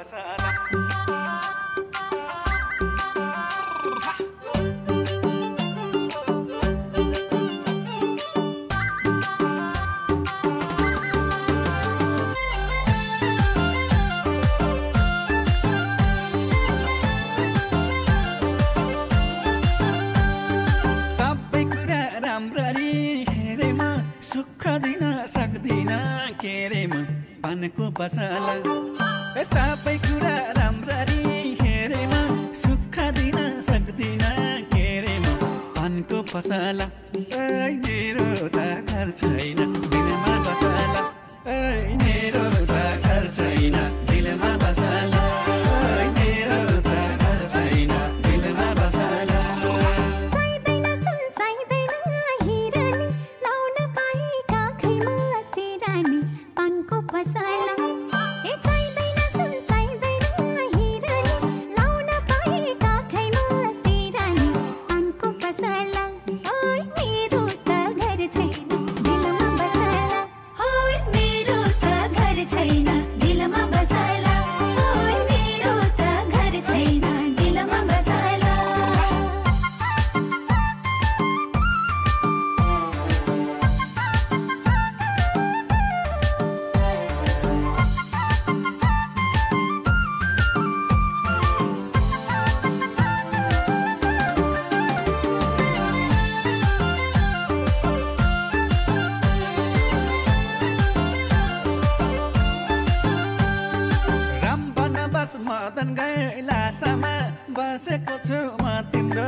बसाला पानको पसला सबै कुरा राम्ररी हेरेमा सुख दिन सक्दिन के रे म पानको पसला मेरो त घर छैन दिलमा बसला मेरो त घर छैन दिलमा बसला मेरो त घर छैन दिलमा बसला चाहिँदैन सुन चाहिँदैन हिरानी लाउन पाए काखैमा सिरानी पानको पसला मदन गैला आशामा बसेको छु म तिम्रो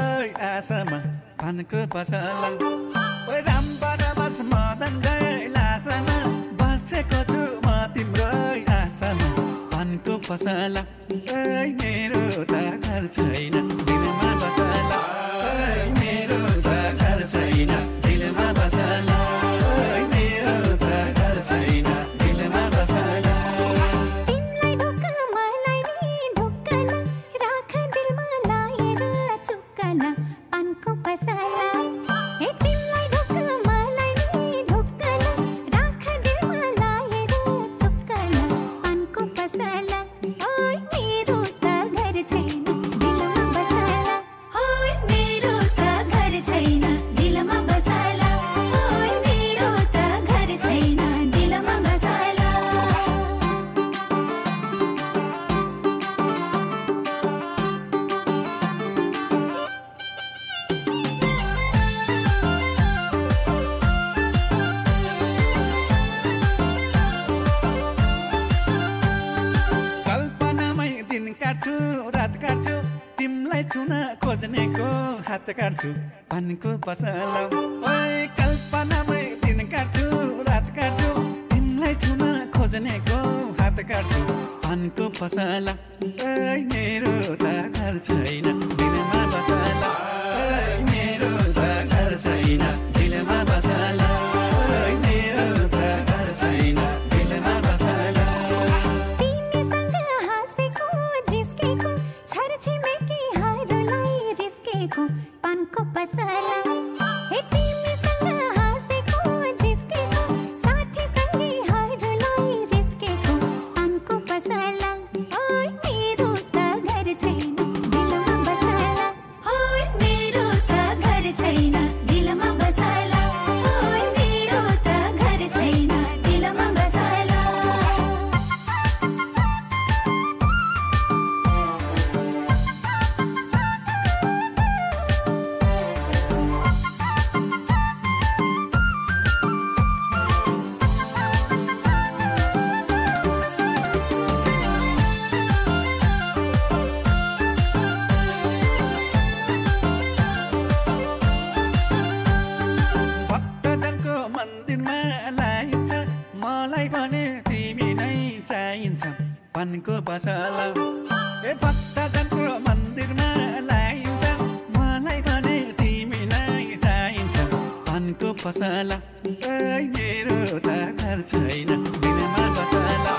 आशामा पानको पसला रामबाट बस मदन गैला आशामा बसेको छु म तिम्रो आशामा पानको पसला मेरो त घर छैन दिलमा बसला मेरो त घर छैन दिलमा बसला मेरो त घर छैन दिलमा बसला रात काट्छु तिमलाई छुन खोज्नेको हात काट्छु पानको पसला कल्पनामै दिन काट्छु रात काट्छु तिमलाई छुन खोज्नेको हात काट्छु पानको पसला मेरो त घर छैन दिलमा बसला मेरो त घर छैन दिलमा बसला मेरो त घर छैन दिलमा बसला पानको पसला हे तिमीसँग हाँसेको जिस्केको साथी सँगै हरूलाई रिस्केको पानको पसला मेरो त घर छैन दिलमा बसला मेरो त घर छैन दिलमा बसला मेरो त घर छैन दिलमा बसला मन्दिरमा लाइन्छ मलाई भने तिमी नै चाहिन्छ पानको पसला भक्तजनको मन्दिरमा लाइन्छ मलाई भने तिमी नै चाहिन्छ पानको पसला मेरो त घर छैन दिलमा बसला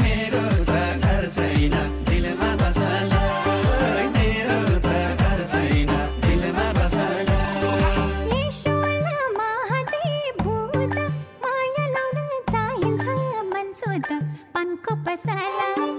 मेरो त घर छैन दिलमा बसला मेरो त घर छैन दिलमा बसला पानको पसला